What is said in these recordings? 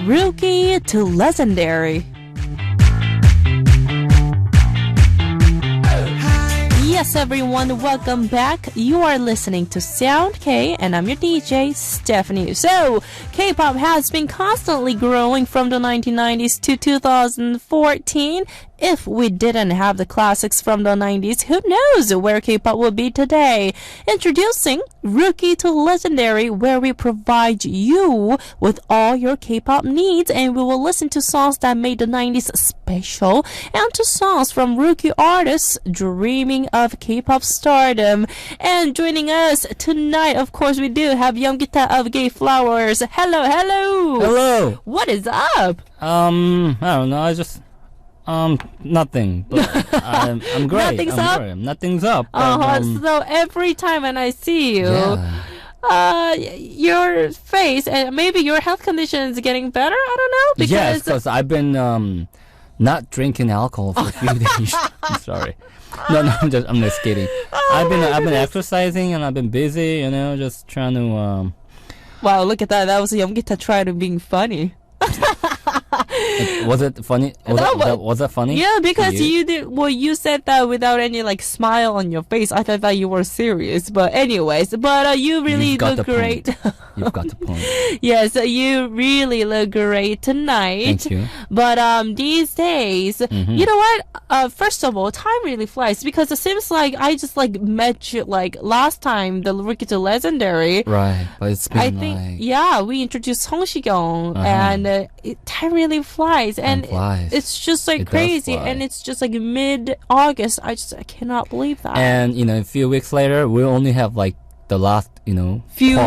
Rookie to Legendary. Yes, everyone, welcome back. You are listening to Sound K, and I'm your DJ, Stephanie. So, K-pop has been constantly growing from the 1990s to 2014. If we didn't have the classics from the 90s, who knows where K-pop would be today? Introducing Rookie to Legendary, where we provide you with all your K-pop needs, and we will listen to songs that made the 90s special, and to songs from rookie artists dreaming of K-pop stardom. And joining us tonight, of course, we do have Yeom of GateFlowers. Hello, hello. Hello. What is up? I don't know. I just nothing. But I'm great. Nothing's up? Great. Nothing's up. So every time when I see you, your face and maybe your health condition is getting better. I don't know because I've been not drinking alcohol for a few days. I'm sorry. No, I'm just kidding. I've been exercising and I've been busy. Just trying to. Wow, look at that! That was Yeom trying to being funny. Was it funny? Was that funny? Yeah, because you did. Well, you said that without any smile on your face. I thought that you were serious. But anyways, you really look great. You've got the point. Yes, you really look great tonight. Thank you. But these days, you know what? First of all, time really flies because it seems like I just met you last time, the Rookie to Legendary. Right, but it's been I think we introduced Seung-shik Yeom, and time really flies, and it's just crazy, and it's just mid-August. I cannot believe that. And a few weeks later, we only have the last few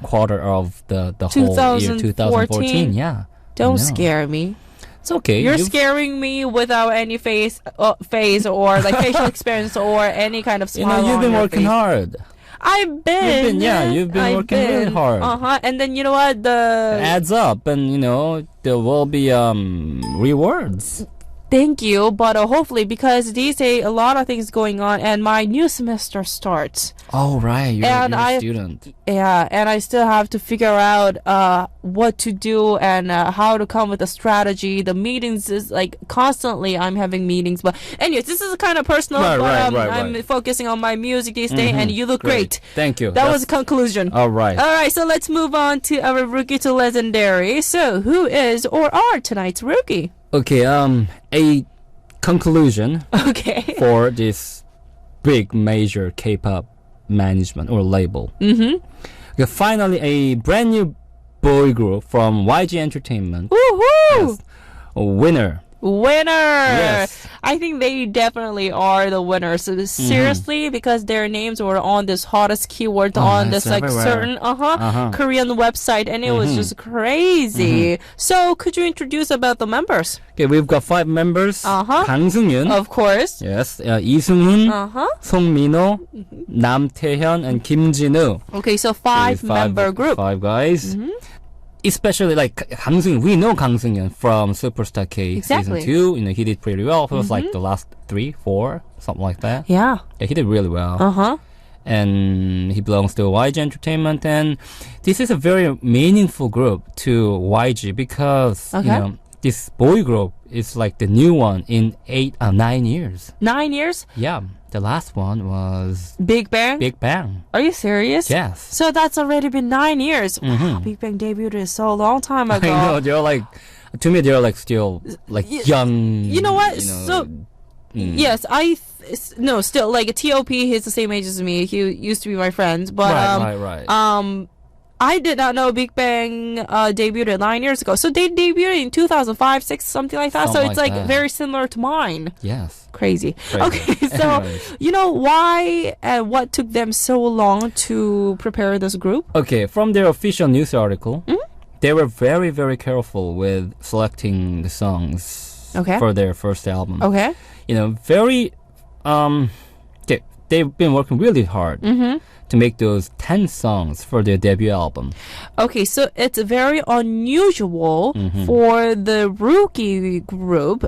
quarter of the whole year 2014. Yeah, don't scare me. It's okay. You're scaring me without any face or facial experience or any kind of smile. You've been working hard. You've been working really hard. And then you know what? It adds up, and there will be rewards. Thank you, but hopefully, because these days a lot of things going on, and my new semester starts. Oh right, you're a student. Yeah, and I still have to figure out what to do and how to come with a strategy. The meetings is constantly I'm having meetings, but anyways, this is kind of personal. I'm focusing on my music these days, and you look great. Thank you. That was the conclusion. All right. So let's move on to our Rookie to Legendary. So who is or are tonight's rookie? Okay, a conclusion for this big major K-pop management or label. Okay, finally, a brand new boy group from YG Entertainment. Woohoo! A winner. Yes. I think they definitely are the winners. So seriously, because their names were on this hottest keyword on this certain Korean website, and it was just crazy. So could you introduce about the members? Okay, we've got 5 members. Kang Seung-yeon, of course. Yes. Lee Seung-hoon, Song Min-ho, Nam Tae-hyun, and Kim Jin-woo. Okay, so 5-member group. 5 guys. Especially Kang Seung-yeon, we know Kang Seung-yeon from Superstar K season 2. He did pretty well. It was the last 3, 4, something like that. Yeah, he did really well. And he belongs to YG Entertainment, and this is a very meaningful group to YG because this boy group is the new one in 9 years. 9 years? Yeah. The last one was Big Bang? Big Bang. Are you serious? Yes. So that's already been 9 years. Wow, Big Bang debuted so long time ago. I know, they're to me they're still young. You know what? Yes, still T.O.P. He's the same age as me. He used to be my friend, but right. I did not know Big Bang debuted 9 years ago. So they debuted in 2005, 6, something like that. Something so it's very similar to mine. Yes. Crazy. Okay, so why and what took them so long to prepare this group? Okay, from their official news article, they were very, very careful with selecting the songs for their first album. Okay. They've been working really hard to make those 10 songs for their debut album. Okay, so it's very unusual for the rookie group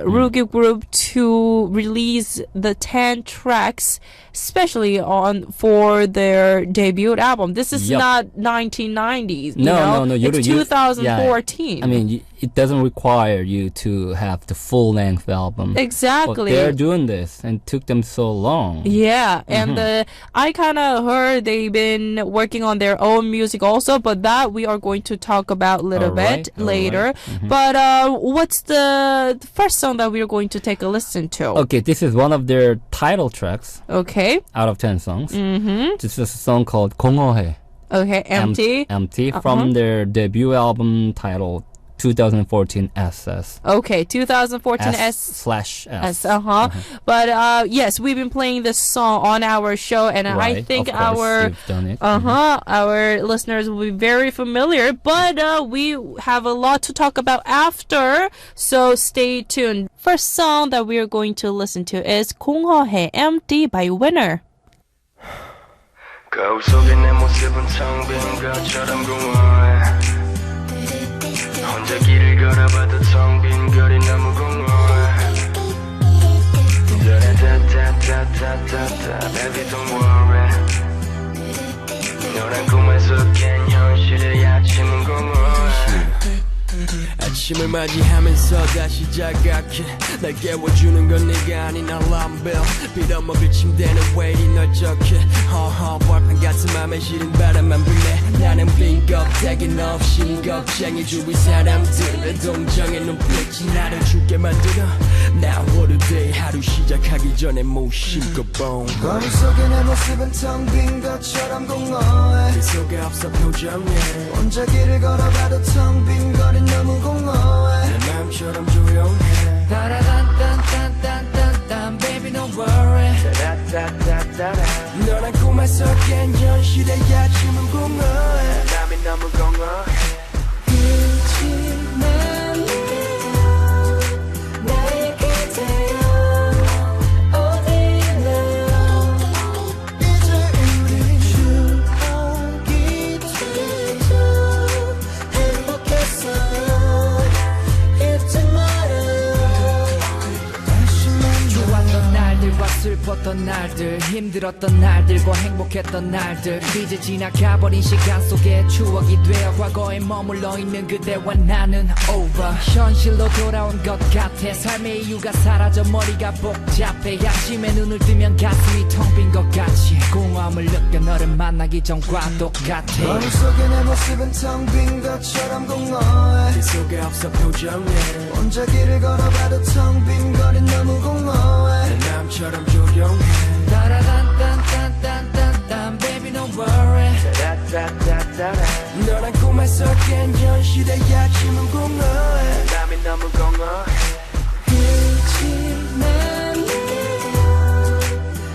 to release the 10 tracks, especially for their debut album. This is not 1990s. No. It's 2014. Yeah. I mean, it doesn't require you to have the full-length album. Exactly. But they're doing this, and it took them so long. Yeah, and I kind of heard they've been working on their own music also, but that we are going to talk about a little bit later. But what's the first song that we are going to take a listen to? Okay, this is one of their title tracks. Okay. Out of 10 songs. This is a song called 공허해. Okay, Empty. Empty from their debut album titled 2014 SS. Okay, 2014 S/S. But yes, we've been playing this song on our show, and I think our listeners will be very familiar. But we have a lot to talk about after, so stay tuned. First song that we are going to listen to is 공허해 Empty by Winner. 거울 속에 내 모습은 텅 빈 것처럼 공허해 혼자 길을 걸어봐도 텅 빈 거리 너무 공허해 다다다다다다 Baby don't worry 너란 꿈에서 깬 현실의 아침은 공허해 아침을 맞이하면서 다시 자각해 날 깨워주는 건 네가 아닌 알람 벨 빌어먹을 침대는 왜 이리 널쩍해 벌판 같은 맘에 시린 바람만 불네 나는 빈 껍데기 없이 겁쟁이 주위 사람들의 동정의 눈빛이 나를 죽게 만들어 Now what a day 하루 시작하기 전에 무심코 boom 거울 속에 내 모습은 텅 빈 것처럼 공허해 그 속에 없어 표정에 혼자 길을 걸어봐도 텅 빈 거리 너무 공허해 내 맘처럼 조용해 따라단단단단단단 Baby don't worry 따라따따따라 너란 꿈에서 깬 현실의 아침은 공허해 맘이 너무 공허해 그치만 나의 그대여 어디나 이제 우리 추억이 되죠 행복했어요 잊지 말아요 좋았던 날들과 슬펐던 날들 힘들었던 날들과 행복했던 날들 이제 지나가버린 시간 속에 추억이 되어 과거에 머물러 있는 그대와 나는 over 현실로 돌아온 것 같아 삶의 이유가 사라져 머리가 복잡해 아침에 눈을 뜨면 가슴이 텅 빈 것 같이 공허함을 느껴 너를 만나기 전과 똑같아 거울 속에 내 모습은 텅 빈 것처럼 공허해 그 속에 없어 표정에 혼자 길을 걸어봐도 텅 빈 거리 너무 공허해 내 맘처럼 조용해 따라단단단단단단 Baby don't worry 따라따따따라 너란 꿈에서 깬 현실의 아침은 공허해 맘이 너무 공허해 그치만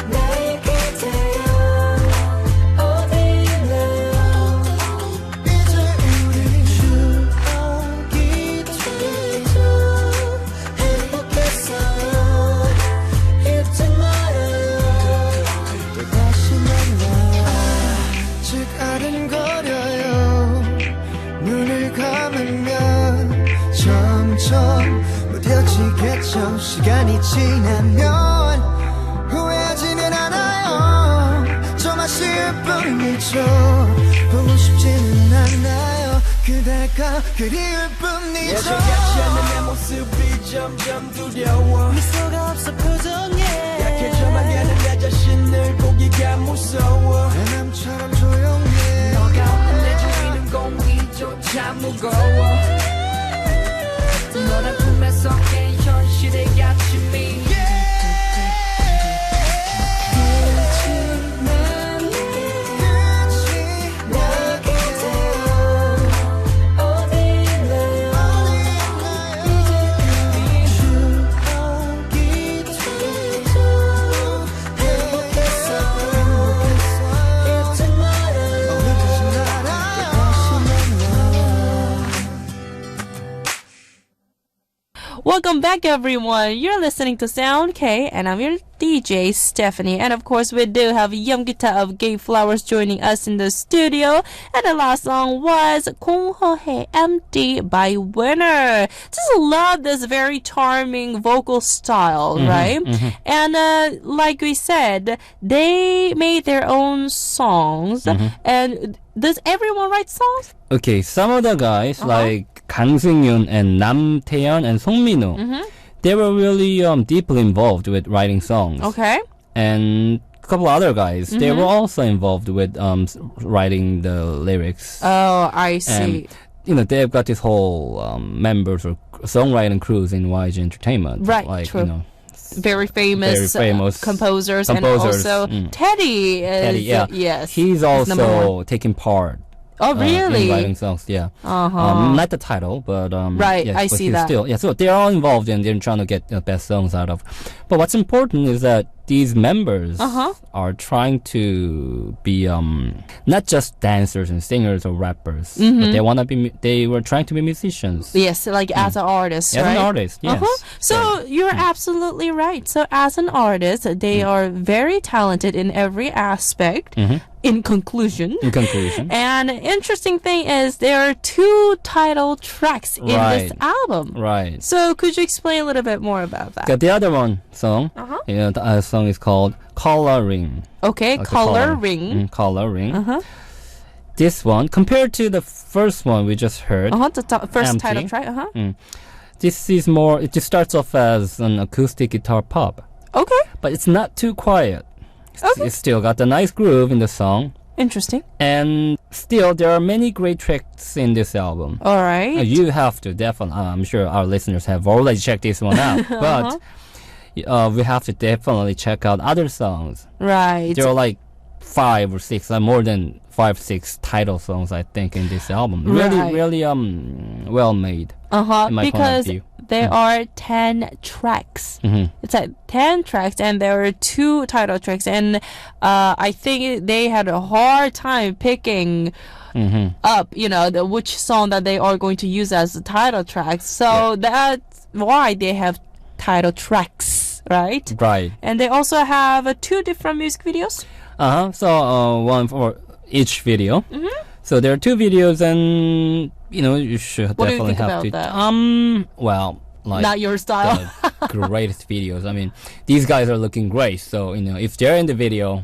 나의 그대여 어디나 이제 우리 추억이 되죠 행복했어요 잊지 말아요 또 다시 만나 아직 아른거려요 눈을 감으면 점점 무뎌지겠죠 시간이 지나면 후회하지는 않아요 좀 아쉬울 뿐이죠 보고 싶지는 않아요 그대가 그리울 뿐이죠 예전같지 않은 내 모습이 점점 두려워 미소가 없어 표정에 약해져만 가는 내 자신을 보기가 무서워 내 맘처럼 조용해 너가 없는 내 주위는 공기조차 무거워 너란 꿈에서 깬 현실의 아침이 그치만 나의 그대여 어디나 이제 우리 추억이 되죠 행복했어요 잊지 말아요 Welcome back, everyone. You're listening to Sound K, and I'm your DJ, Stephanie. And of course, we do have Yeom of GateFlowers joining us in the studio. And the last song was 공허해 Empty by Winner. Just love this very charming vocal style, right? Mm-hmm. And like we said, they made their own songs. Mm-hmm. And does everyone write songs? Okay, some of the guys like Kang Seung-yeom and Nam Taeyeon and Song Min-ho, they were really deeply involved with writing songs. Okay. And a couple other guys, they were also involved with writing the lyrics. Oh, I see. And, they've got this whole members or songwriting crews in YG Entertainment. Right, like, true. Very famous composers, and also Teddy is, Teddy, yeah. Yes. He's also taking part. Oh, really? In writing songs, yeah. Not the title, but right, yes, I but see that. Still, yeah, so they're all involved and they're trying to get the best songs out of. But what's important is that these members are trying to be not just dancers and singers or rappers, but they were trying to be musicians. Yes, like as an artist, right? As an artist, yes. So you're absolutely right. So as an artist, they are very talented in every aspect. In conclusion. And interesting thing is there are 2 title tracks in this album. Right. So could you explain a little bit more about that? The other one song, the song is called Coloring. Okay, Coloring. Coloring. This one, compared to the first one we just heard, the first Empty, title track. This is more, it just starts off as an acoustic guitar pop. Okay. But it's not too quiet. Okay. It's still got a nice groove in the song. Interesting. And still, there are many great tracks in this album. All right. You have to definitely, I'm sure our listeners have already checked this one out. But we have to definitely check out other songs. Right. There are like 5 or 6, more than 5, 6 title songs, I think, in this album. Really well made. In my point of view. There are 10 tracks. It's like 10 tracks, and there are 2 title tracks. And I think they had a hard time picking up, which song that they are going to use as the title tracks. So that's why they have title tracks, right? Right. And they also have 2 different music videos. So one for each video. So there are 2 videos, and you should definitely have to. That? Well, like not your style. The greatest videos. I mean, these guys are looking great. So if they're in the video,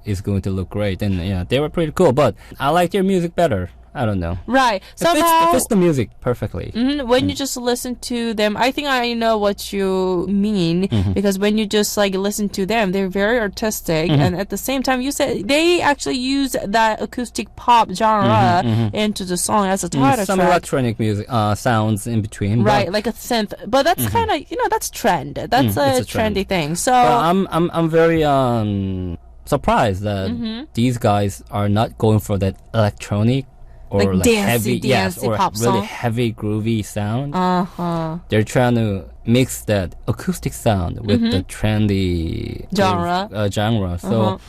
it's going to look great. And they were pretty cool. But I like their music better. I don't know. Right. It fits the music perfectly. When you just listen to them, I think I know what you mean, because when you just listen to them, they're very artistic, and at the same time, you said they actually use that acoustic pop genre into the song as a title some track. electronic music sounds in between. Right, like a synth. But that's kind of that's trend. That's a trendy thing. So I'm very surprised that these guys are not going for that electronic or like heavy, or pop really song. heavy groovy sound. They're trying to mix that acoustic sound with the trendy genre. So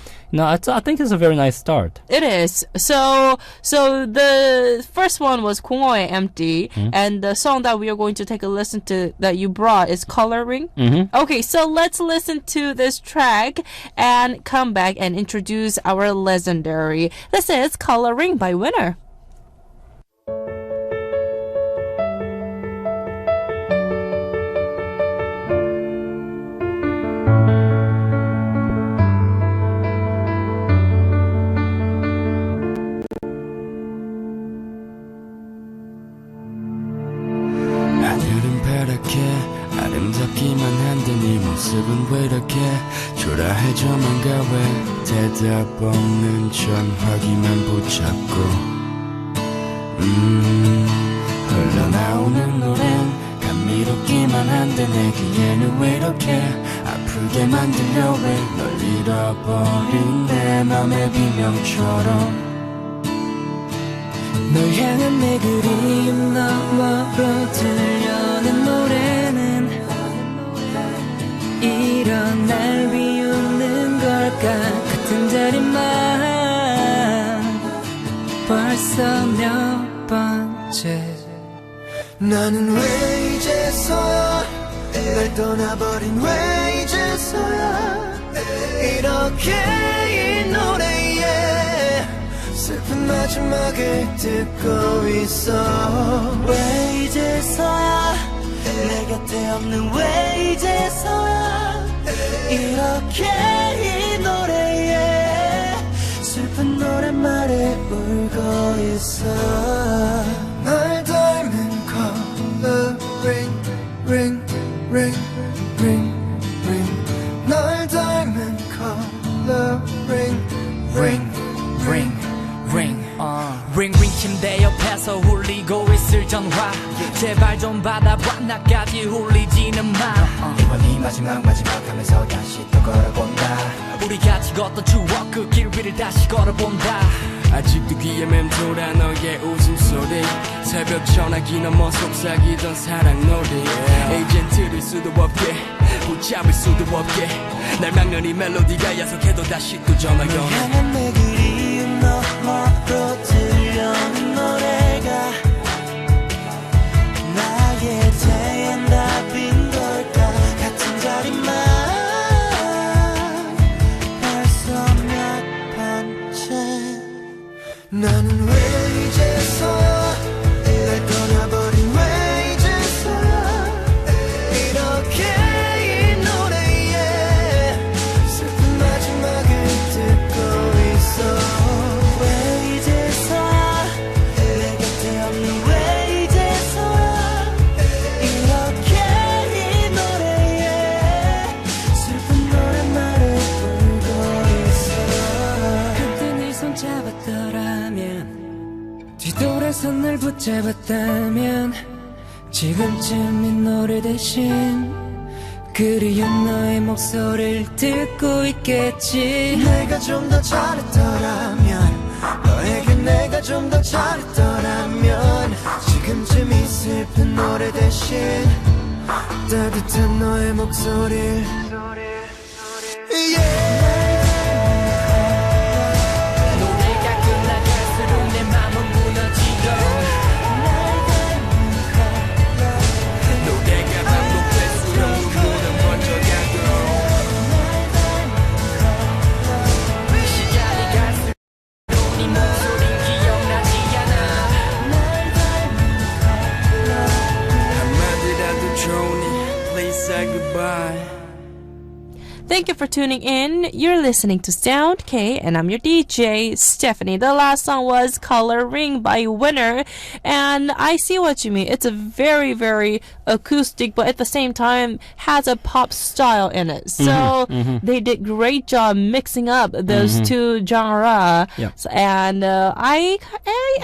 I think it's a very nice start. It is. So the first one was 공허해 Empty, and the song that we are going to take a listen to that you brought is Coloring. Okay, so let's listen to this track and come back and introduce our legendary. This is Coloring by Winner. 아름답기만 한데 네 모습은 왜 이렇게 초라해져만 가 왜 대답 없는 전화기만 붙잡고 흘러나오는 노래는 감미롭기만 한데 내 귀에는 왜 이렇게 아프게만 들려 왜 널 잃어버린 내 맘의 비명처럼 널 향한 내 그리움 너머로 들려오는 노래는 이런 날 비웃는 걸까 같은 자리만 벌써 몇 번째 나는 왜 이제서야 날 떠나버린 왜 이제서야 이렇게 이 노래에 슬픈 마지막을 듣고 있어 왜 이제서야 내 곁에 없는 왜 이제서야 이렇게 이 노래에 슬픈 노랫말을 울고 있어 날 닮은 coloring ring ring ring ring 날 닮은 coloring ring ring ring 링링 침대 옆에서 울리고 있을 전화 제발 좀 받아봐 나까지 울리지는 마 이번이 마지막 하면서 다시 또 걸어본다 우리 같이 걷던 추억 그 길 위를 다시 걸어본다 아직도 귀에 맴돌아 너의 웃음소리 새벽 전화기 넘어 속삭이던 사랑 노래 이젠 들을 수도 없게 붙잡을 수도 없게 날 막는 이 멜로디가 야속해도 다시 또 전화 걸어 향한 내 그리움 너머로 들려오는 노래가 나의 대안답인 걸까 같은 자리만 벌써 몇 번째 나는 왜 이제서야 날 떠나버린 왜 이제서야 이렇게 이 노래에 슬픈 마지막을 듣고 있어 왜 이제서야 내 곁에 없는 왜 이제서야 이렇게 이 노래에 슬픈 노랫말을 울고 있어 그때 네 손 잡았더라면 뒤돌아서 날 붙잡았다면 지금쯤 이 노래 대신 그리운 너의 목소리를 듣고 있겠지 내가 좀 더 잘했더라면 너에게 내가 좀 더 잘했더라면 지금쯤 이 슬픈 노래 대신 따뜻한 너의 목소리를 노래가 끝나갈수록 내 맘은 무너지고 노래가 반복될수록 눈물은 번져가고 시간이 갈수록 네 목소린 기억나지 않아 한마디라도 좋으니 Please say goodbye Thank you for tuning in. You're listening to Sound K, and I'm your DJ, Stephanie. The last song was Color Ring by Winner, and I see what you mean. It's a very, very acoustic, but at the same time has a pop style in it. So they did great job mixing up those two genres, and I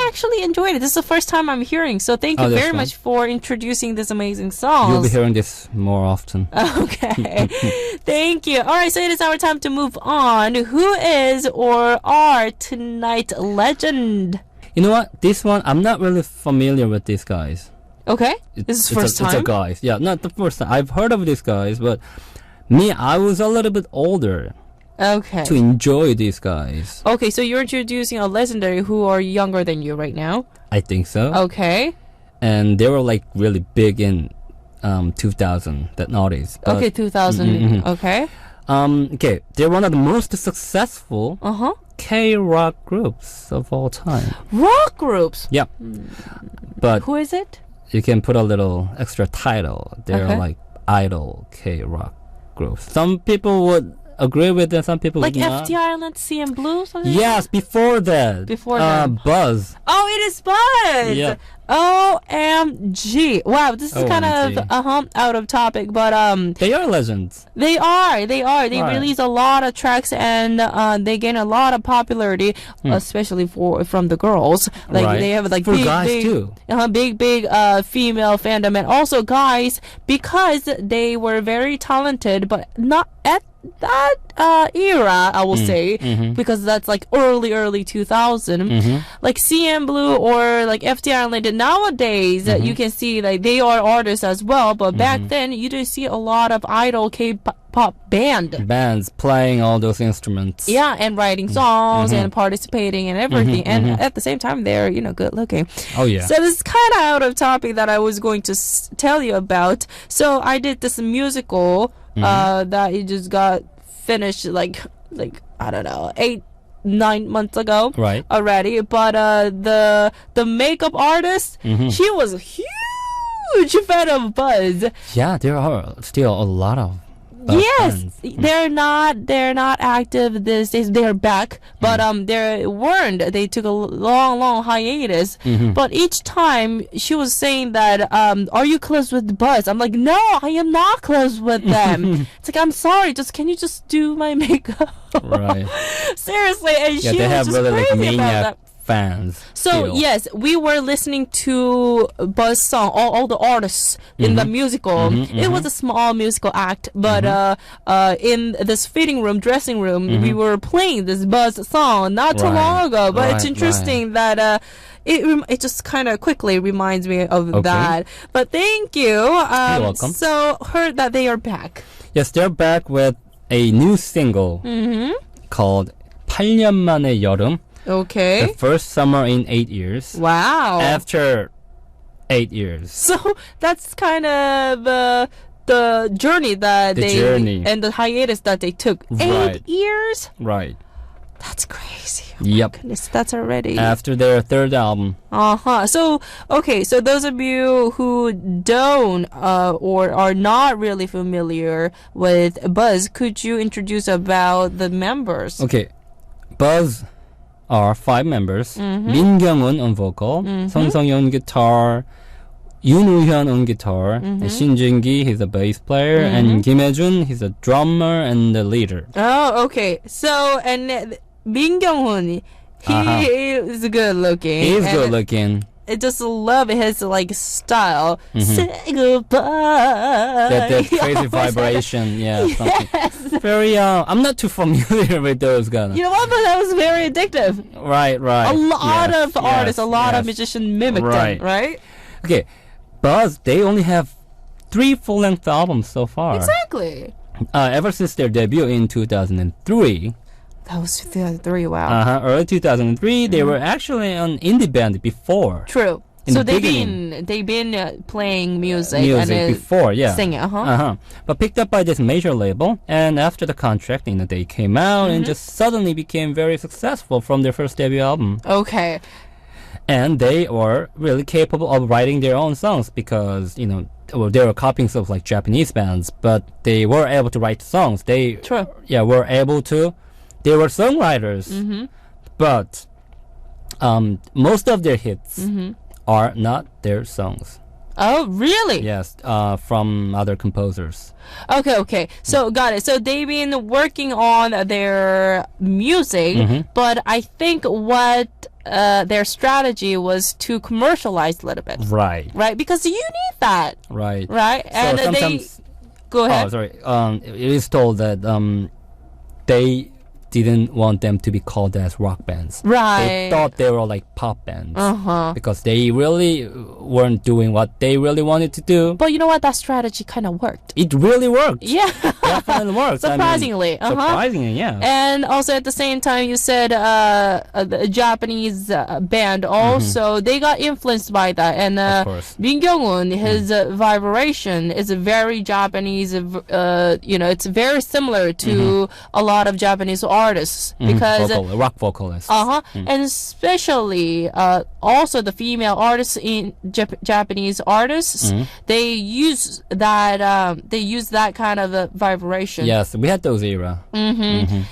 actually enjoyed it. This is the first time I'm hearing, so thank you very much for introducing this amazing song. You'll be hearing this more often. Okay. Thank you. All right, so it is our time to move on. Who is or are tonight legend? You know what? This one, I'm not really familiar with these guys. Okay. This is first time? It's a guys. Yeah, not the first time. I've heard of these guys, but me, I was a little bit older. Okay. To enjoy these guys. Okay, so you're introducing a legendary who are younger than you right now? I think so. Okay. And they were like really big in 2000, that noughties. Okay, 2000. Okay. Okay, they're one of the most successful K-rock groups of all time. Rock groups? Yeah. But who is it? You can put a little extra title. They're like idol K-rock groups. Some people would agree with them, some people like would not. FT Island, CM Blue? Something yes, before that. Before that. Buzz. Oh, it is Buzz! Yeah. OMG. Wow, this is kind of out of topic, but they are legends. They are. They Right. release a lot of tracks and they gain a lot of popularity, especially from the girls. Like they have like for guys too. Big female fandom, and also guys, because they were very talented, but not at era, I will say, because that's like early 2000, like CN Blue or like FT Island. Nowadays, you can see like they are artists as well, but back then you didn't see a lot of idol K-pop bands playing all those instruments. Yeah, and writing songs and participating and everything, and at the same time they're good looking. Oh yeah. So this is kind of out of topic that I was going to tell you about. So I did this musical that it just got finished like I don't know 8-9 months ago, right? Already, but the makeup artist, she was a huge fan of Buzz. Yeah, there are still a lot of yes, fans. they're not active these days. They're back, but they weren't. They took a long hiatus. But each time she was saying that, "Are you close with Buzz?" I'm like, "No, I am not close with them." It's like, "I'm sorry, can you just do my makeup?" Right. Seriously, and Yeah, she they was have just really crazy like about maniac that. fans. So still. yes, we were listening to Buzz song, all the artists in the musical. It was a small musical act, but in this dressing room, we were playing this Buzz song not too long ago. But it's interesting that it just kind of quickly reminds me of that. But thank you. You're welcome. So heard that they are back. Yes, they're back with a new single called 8년 만의 여름. Okay. The first summer in 8 years. Wow. After 8 years. So that's kind of the journey that and the hiatus that they took. Right. 8 years? Right. That's crazy. Oh Yep. my goodness, that's already. After their third album. So, okay, so those of you who don't or are not really familiar with Buzz, could you introduce about the members? Okay. Buzz are 5 members. Min Kyung-un on vocal, Son Sung-yeon on guitar, Yoon Woo-hyun on guitar, and Shin Jin-gi, he's a bass player, and Kim Hae-jun, he's a drummer and the leader. Oh, okay. So, and Min Kyung-hun, he is good looking. He's good looking. I just love his like style. Say goodbye. That crazy vibration, yeah. Yes. Very, I'm not too familiar with those guys. You know what? But that was very addictive. Right. A lot of artists, a lot of musicians mimicked them, right? Okay, Buzz, they only have 3 full-length albums so far. Exactly. Ever since their debut in 2003. That was 2003, wow. Early 2003, they were actually an indie band before. True. In So the they've been playing music and before, yeah. Singing, But picked up by this major label, and after the contract, they came out and just suddenly became very successful from their first debut album. Okay. And they were really capable of writing their own songs because, they were copying stuff like Japanese bands, but they were able to write songs. True. Yeah, were able to. They were songwriters, but most of their hits are not their songs. Oh, really? Yes, from other composers. Okay. So, got it. So, they've been working on their music, but I think what their strategy was to commercialize a little bit. Right. Right? Because you need that. Right. Right? So And sometimes, go ahead. Oh, sorry. It is told that they didn't want them to be called as rock bands. Right. They thought they were like pop bands. Because they really weren't doing what they really wanted to do. But you know what? That strategy kind of worked. It really worked. Yeah. Definitely worked. Surprisingly. Surprisingly, yeah. And also at the same time, you said the Japanese band also, they got influenced by that. And of course. Min Kyung-un, his vibration is very Japanese. It's very similar to a lot of Japanese artists because rock vocalists. And especially also the female artists in Japanese artists, they use that kind of vibration. Yes, we had those era.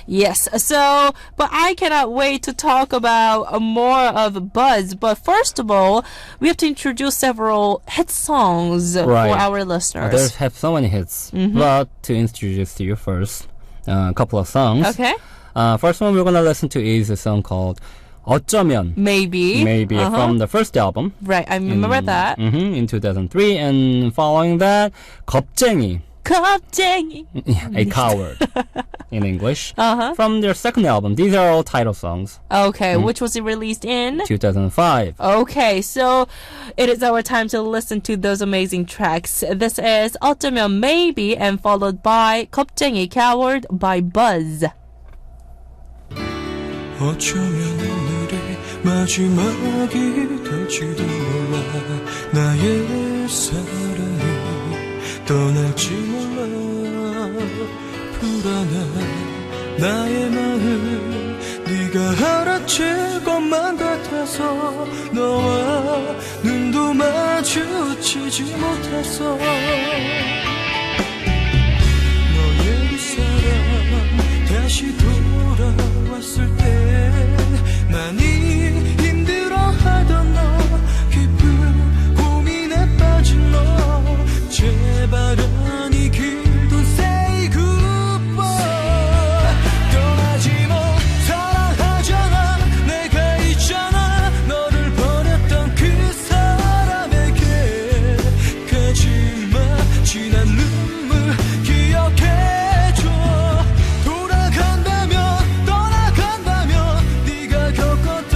Yes. So, but I cannot wait to talk about more of Buzz. But first of all, we have to introduce several hit songs for our listeners. They have so many hits. But to introduce to you first, a couple of songs. Okay. First one we're gonna listen to is a song called 어쩌면. Maybe from the first album. Right, I remember that. In 2003, and following that, 겁쟁이. 겁쟁이. A coward in English. Uh-huh. From their second album. These are all title songs. Okay, which was released in? 2005. Okay, so it is our time to listen to those amazing tracks. This is 어쩌면 Maybe and followed by 겁쟁이 Coward by Buzz. 어쩌면 오늘의 마지막이 될지도 몰라 나의 사랑이 떠날지 몰라 불안한 나의 마음 네가 알아챌 것만 같아서 너와 눈도 마주치지 못했어 너의 그 사랑 다시 돌아왔을 때 많이 힘들어하던 너 깊은 고민에 빠진 너 제발은 이 길도 say goodbye 떠나지 마 사랑하잖아 내가 있잖아 너를 버렸던 그 사람에게 가지마 지난 눈물 기억해줘 돌아간다면 떠나간다면 네가 겪었던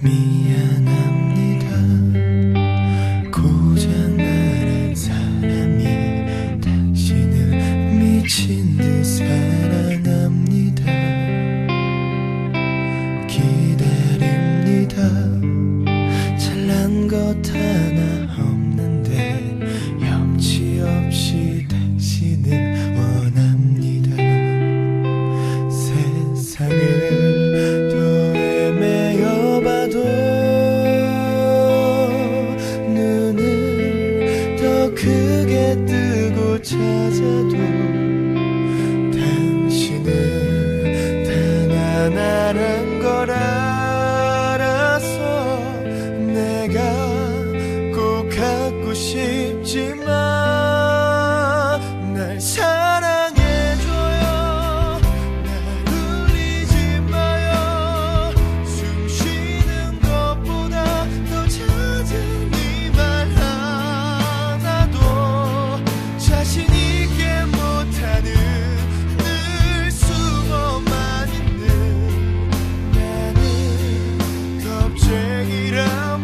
미안합니다. 고장나는 사람이 당신을 미친 듯 사랑합니다. 기다립니다. 잘난 것 하나 없는데 염치 없이 당신을 원합니다. 세상을 더 헤매어봐도 눈을 더 크게 뜨고 찾아도 당신은 단 하나란 걸 알아서 내가 꼭 갖고 싶지만 날 사랑해줘요. 날 울리지 마요. 숨 쉬는 것보다 더 잦은 이 말 하나도 자신 있게 못하는 늘 숨어만 있는 나는 겁쟁이랍니다.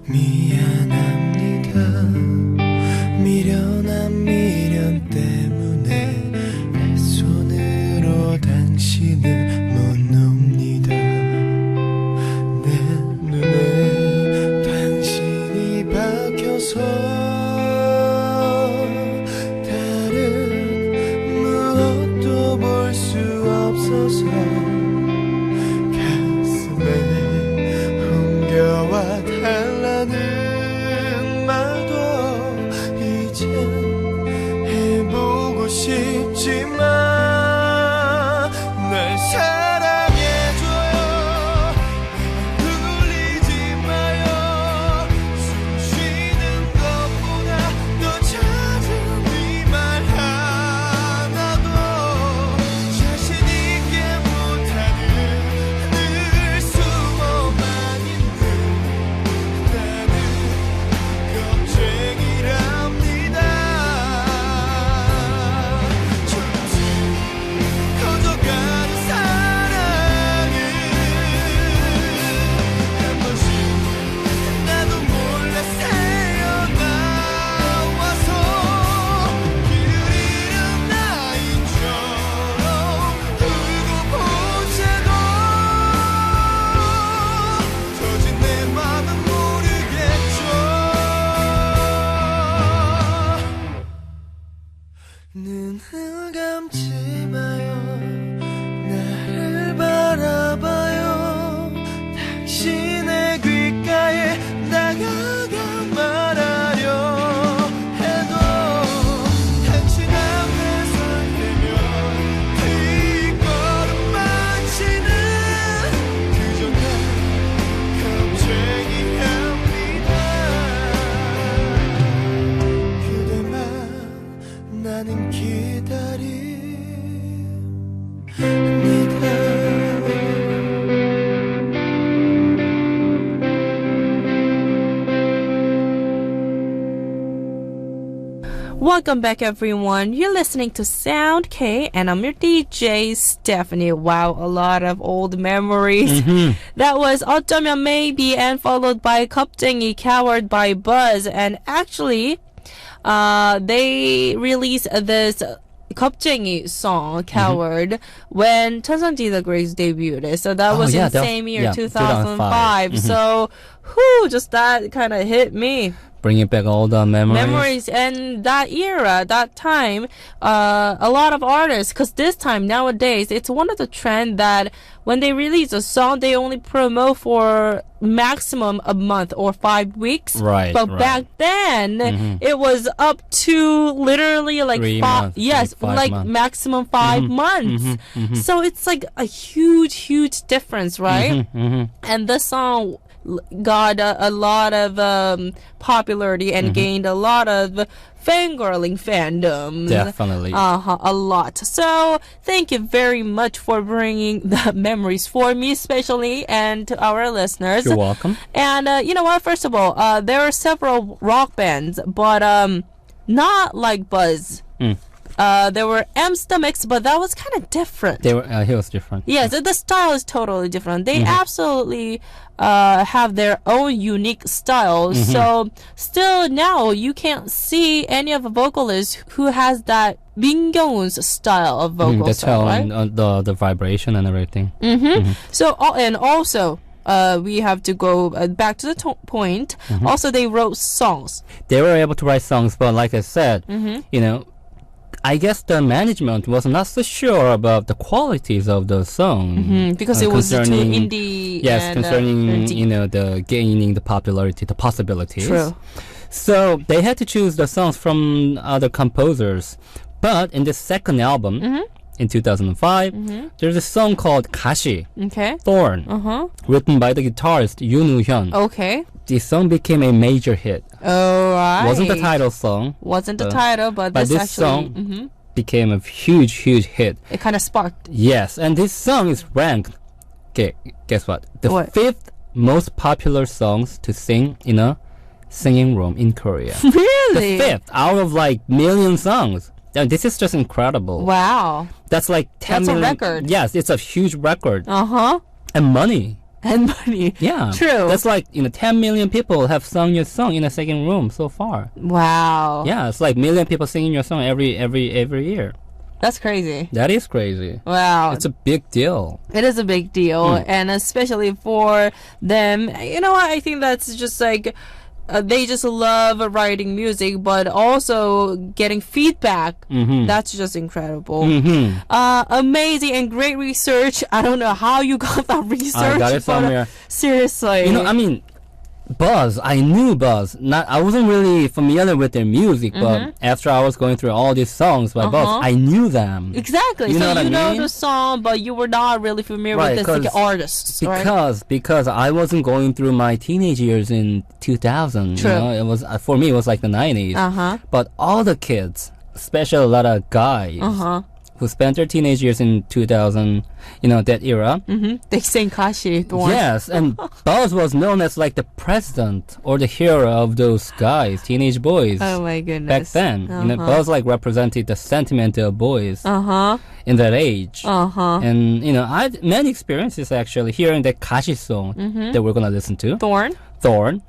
미안합니다. 미련한 미련 때문에 내 손으로 당신을 못 놉니다. 내 눈에 당신이 박혀서 다른 무엇도 볼 수 없어서 가슴에 옮겨와 달라는 말도 이젠 해보고 싶지만 날 사랑해줘요. 울리지 마요. 숨 쉬는 것보다 더 잦은 이 말 하나도 자신 있게 못하는 늘 숨어만 있는 나는 겁쟁이랍니다. 조금씩 커져가는 사랑을 한 번씩 나도 몰래 새어나와서 길을 잃은 나인처럼 울고 보채도 터진 내 맘은 모르겠죠. 눈을 감지 마요. 나를 바라봐요. 당신의 귓가에 다가가 말하려 해도 당신 앞에 설대면 뒷걸음만치는 그저 난 겁쟁이랍니다. 그대만 나는 기다립니다. Welcome back, everyone. You're listening to Sound K, and I'm your DJ, Stephanie. Wow, a lot of old memories. That was 어쩌면 Maybe, and followed by 겁쟁이 Coward by Buzz. And actually, they released this 겁쟁이 song, Coward, when 천선지 the Greats debuted. So that was in the same year, 2005. So, just that kind of hit me. Bringing back all the memories. And that era, that time, a lot of artists, because this time, nowadays, it's one of the trend that when they release a song, they only promote for maximum a month or 5 weeks. Right. But back then, it was up to literally like 3 five, months, yes, 5 like months. maximum 5 months. So it's like a huge, huge difference, right? And this song got a lot of popularity and gained a lot of fangirling fandom. Definitely. A lot. So thank you very much for bringing the memories for me, especially, and to our listeners. You're welcome. And you know what? First of all, there are several rock bands, but not like Buzz. There were Amsterdamx, but that was kind of different. He was different. Yes, the style is totally different. They absolutely have their own unique style. So still now you can't see any of the vocalists who has that Min Kyung-hoon's style of vocal the style, tone, right? the vibration and everything. So and also we have to go back to the point. Also, they wrote songs. They were able to write songs, but like I said, you know, I guess the management was not so sure about the qualities of the song because it was too indie. Yes, and, concerning you know the gaining the popularity, the possibilities. True. So they had to choose the songs from other composers. But in the second album, in 2005, there's a song called Kashi, Thorn, written by the guitarist Yoon Woo-hyun. Okay. This song became a major hit. Oh, right. Wasn't the title song. Wasn't the title, but this actually, song became a huge hit. It kind of sparked. Yes, and this song is ranked, okay, guess what? The 5th most popular songs to sing in a singing room in Korea. Really? The 5th out of like million songs. And this is just incredible. Wow. That's like 10 million. That's a record. Yes, it's a huge record. And money. And money. Yeah. True. That's like, 10 million people have sung your song in a second room so far. Wow. Yeah, it's like million people singing your song every year. That's crazy. That is crazy. Wow. It's a big deal. It is a big deal. And especially for them, you know what? I think that's just like, they just love writing music, but also getting feedback. That's just incredible. Amazing and great research. I don't know how you got that research. I got it somewhere. Seriously. You know, I mean, Buzz, I knew Buzz. I wasn't really familiar with their music, but after I was going through all these songs by Buzz, I knew them. Exactly. You know so what I you know mean? the song, but you were not really familiar with the like, artists. Because I wasn't going through my teenage years in 2000. True. You know, it was for me it was like the 90s. But all the kids, especially a lot of guys, who spent their teenage years in 2000, that era. They sang Kashi. Yes, and Buzz was known as like the president or the hero of those guys, teenage boys. Oh my goodness. Back then, Buzz like represented the sentiment of boys in that age. And I had many experiences actually hearing that Kashi song that we're gonna listen to. Thorn.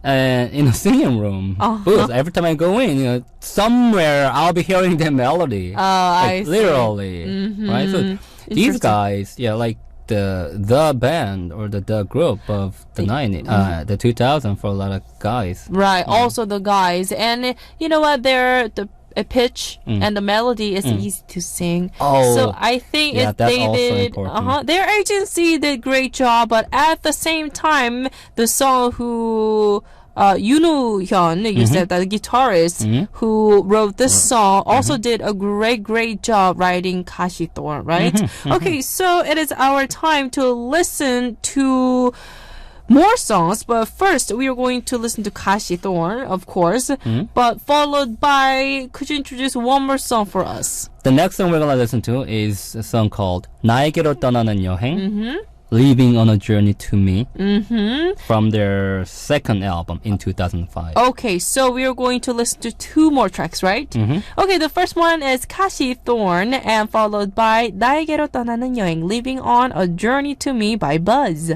In a singing room. Because every time I go in, somewhere I'll be hearing the melody. I see. Literally. Right? So these guys, like the band or the group of the 90s, the 2000 for a lot of guys. Right. Also the guys. And you know what? They're a pitch and the melody is easy to sing. So I think their agency did great job, but at the same time, the song who Yoon Woo-hyun, you said that the guitarist who wrote this song also did a great job writing Kashi Thorn, right? Okay, so it is our time to listen to more songs, but first we are going to listen to Kashi Thorn, of course, but followed by, could you introduce one more song for us? The next song we're going to listen to is a song called 나에게로 떠나는 여행, Leaving on a Journey to Me, from their second album in 2005. Okay, so we are going to listen to two more tracks, right? Okay, the first one is Kashi Thorn, and followed by 나에게로 떠나는 여행, Leaving on a Journey to Me by Buzz.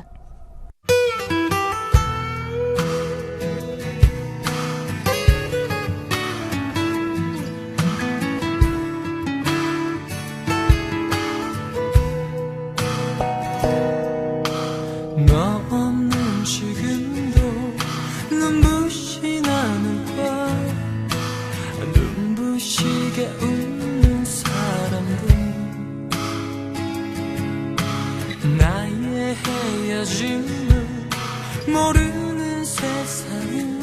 모르는 세상은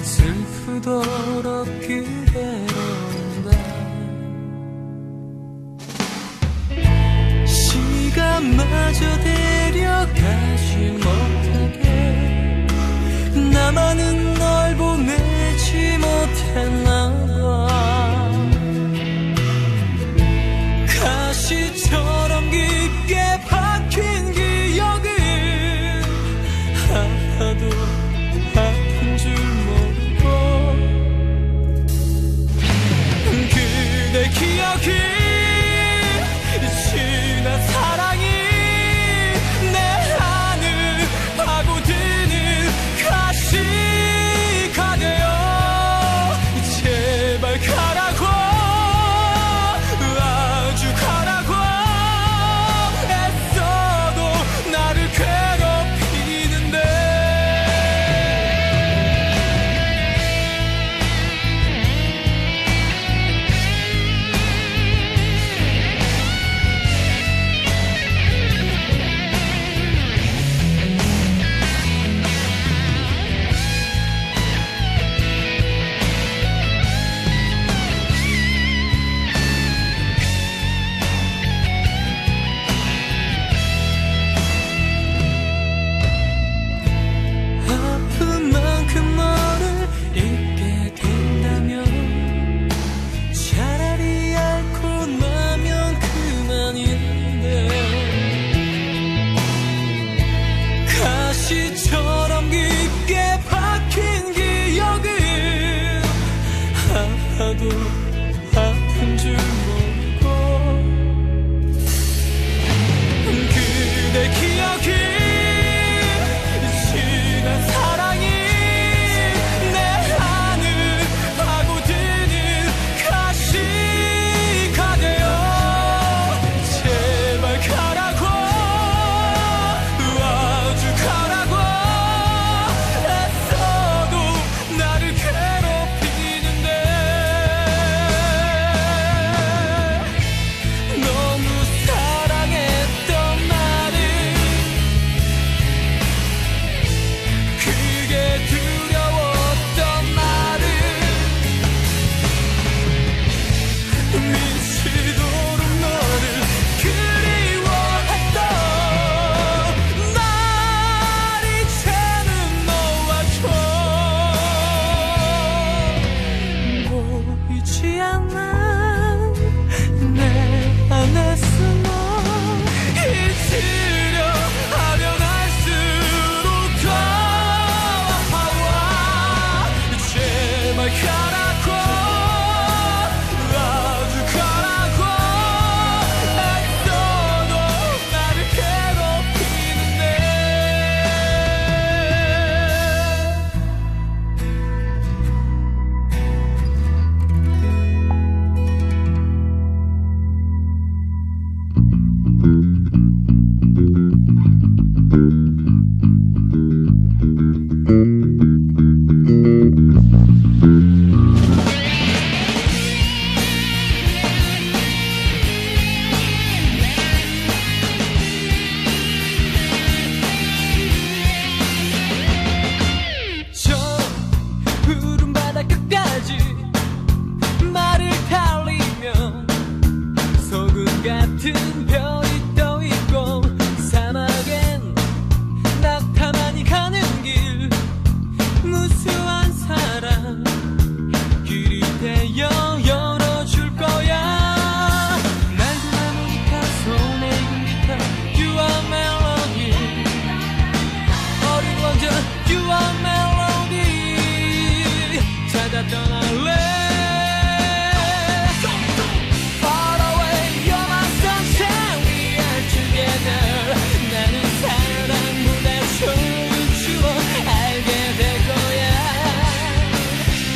슬프도록 그대로다 시간마저 데려가지 못하게 아파도 아픈 줄 모르고 그대 기억이 지난 사랑이 내 안을 파고드는 가시가 되어 제발 가라고 아주 가라고 애써도 나를 괴롭히는데 너무 사랑했던 나를 그게 두려웠던 나를 미치도록 너를 그리워했던 날 이제는 너와 좀 보이지 않아 내 안에 숨어 잊으려 하면 할수록 더 아파와 제발 가라고 아주 가라고 애써도 나를 괴롭히는데 저 푸른 바다 끝까지 말을 달리면 소금 같은 별이 떠있고 사막엔 낙타만이 가는 길 무수한 사랑 길이 되어 열어줄 거야 낡은 하모니카 손에 익은 기타 You are melody 어린 왕자 You are melody 찾아 떠날래 Far away You're my sunshine We are together 나는 사랑보다 좋은 추억 알게 될 거야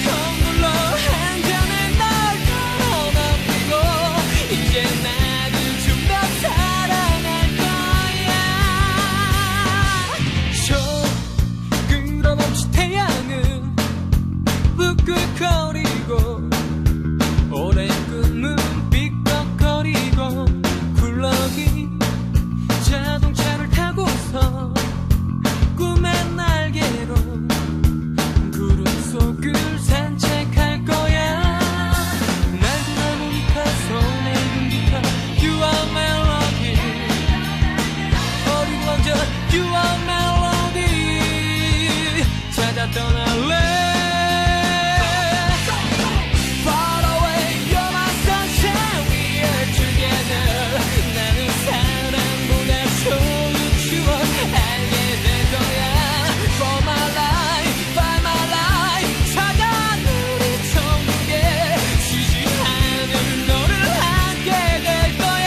텀블러 한 잔에 널 걸어넘기고 이제 나를 좀 더 사랑할 거야 저 끌어멈춘 태양은 부글거리고 오랜 꿈은 삐걱거리고 굴러긴 자동차를 타고서 꿈의 날개로 구름 속을 산책할 거야 낡은 하모니카 손에 익은 기타 You are melody 어린 왕자 You are melody 찾아 떠날래 Far away You're my sunshine We are together 나는 사랑보다 좋은 추억 알게 될 거야 For my life By my life 차가운 우리 천국에 쉬지 않을 너를 안게 될 거야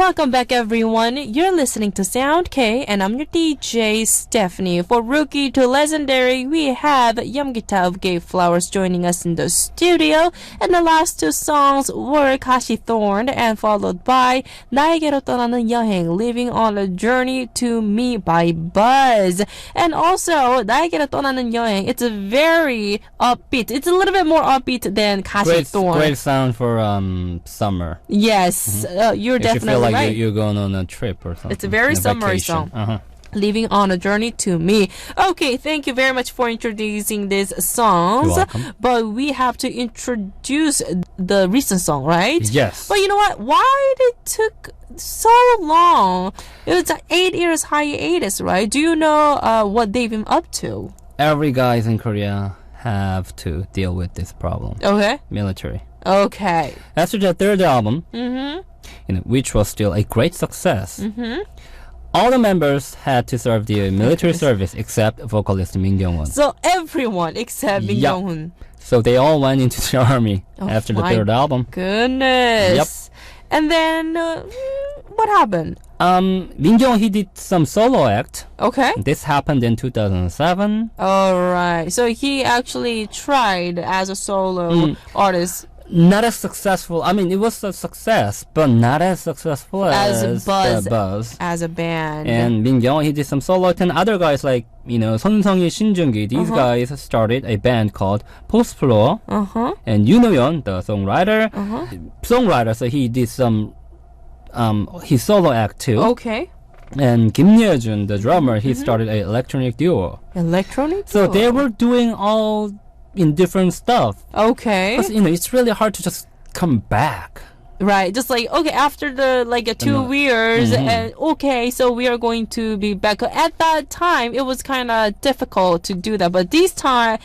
Welcome back, everyone. You're listening to Sound K, and I'm your DJ, Stephanie. For Rookie to Legendary, we have Yeom of GateFlowers joining us in the studio. And the last two songs were Kashi Thorn and followed by 나에게로 떠나는 여행, Living on a Journey to Me by Buzz. And also, 나에게로 떠나는 여행, it's a very upbeat. It's a little bit more upbeat than Kashi Thorn. Great sound for summer. Yes, you're if definitely you feel like right. you're going on a trip or something. It's a very summery vacation. song. Leaving on a Journey to Me. Okay, thank you very much for introducing these songs. You're welcome. But we have to introduce the recent song, right? Yes. But you know what? Why did it took so long? It was an 8 years hiatus, right? Do you know what they've been up to? Every guys in Korea have to deal with this problem. Okay. Military. Okay. After the third album, which was still a great success, all the members had to serve the military service except vocalist Min Kyung-won. So everyone except Min Kyung-won. So they all went into the army after the third album. Goodness. Yep. And then what happened? Min Kyung, he did some solo act. Okay. This happened in 2007. All right. So he actually tried as a solo artist. Not as successful. I mean, it was a success, but not as successful as Buzz. As a band. And Min Kyung, he did some solo act. And other guys like, 선성희, Shinjungi, these guys started a band called Post Floor. And Yoon Ho-yeon, the songwriter, so he did some his solo act too. Okay. And Kim Ye-jun, the drummer, he started an electronic duo. Electronic duo? So they were doing all in different stuff. Okay. Because, it's really hard to just come back. Right, just like, okay, after the 2 years, and okay, so we are going to be back. At that time, it was kind of difficult to do that, but this time,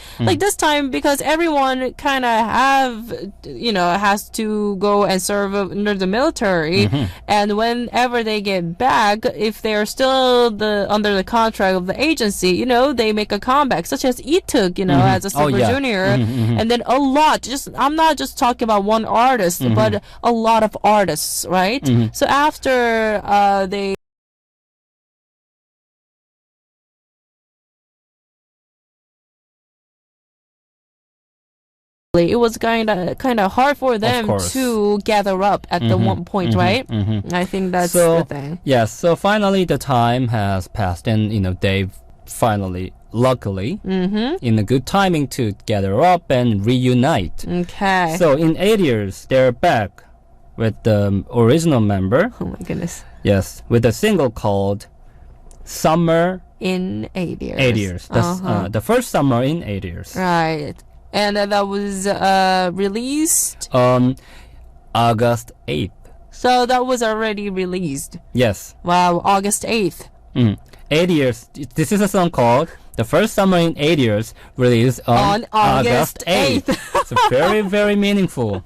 because everyone kind of has to go and serve under the military, and whenever they get back, if they are still under the contract of the agency, they make a comeback, such as Itook, as a Super Junior, and then a lot, I'm not just talking about one artist, but a lot of artists, right? So after they it was kind of hard for them to gather up at the one point, right? I think that's the thing. Yes, so finally the time has passed and they've finally, luckily, in a good timing to gather up and reunite. Okay. So in 8 years, they're back with the original member. Oh my goodness. Yes, with a single called Summer in 8 years. 8 years. The first summer in 8 years. Right. And that was released on August 8th. So that was already released. Yes. Wow, August 8th. 8 years. This is a song called The First Summer in 8 Years, released on August 8th. It's very, very meaningful.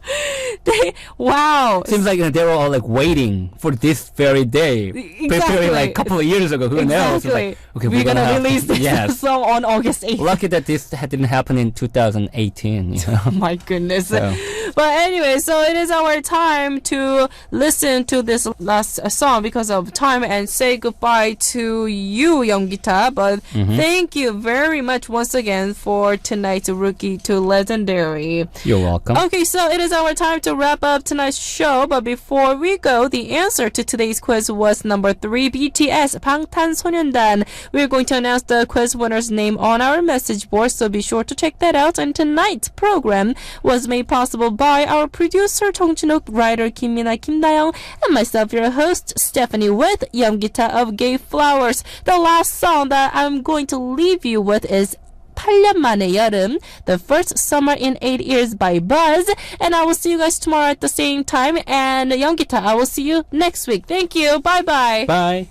Wow. Seems like they were all waiting for this very day. Preparing a couple of years ago. Who knows? Okay, we're gonna release this song on August 8th. Lucky that this didn't happen in 2018. Oh my goodness. So. But anyway, so it is our time to listen to this last song because of time and say goodbye to you, Yeom. But thank you very much once again for tonight's Rookie to Legendary. You're welcome. Okay, so it is our time to wrap up tonight's show. But before we go, the answer to today's quiz was number 3, BTS, 방탄소년단. We're going to announce the quiz winner's name on our message board, so be sure to check that out. And tonight's program was made possible by our producer, 정준욱, writer, 김민아, 김다영, and myself, your host, Stephanie, with Yeom of GateFlowers. The last song that I'm going to leave you with is 8년 만의 여름, The First Summer in 8 Years by Buzz. And I will see you guys tomorrow at the same time. And Yeom, I will see you next week. Thank you. Bye-bye. Bye.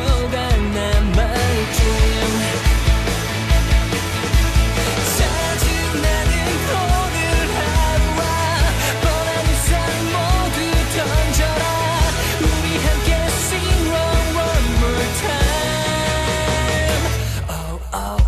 미소가 남아있지 짜증나는 오늘 하루와 뻔한 일상 모두 던져라 우리 함께 sing one more time oh, oh,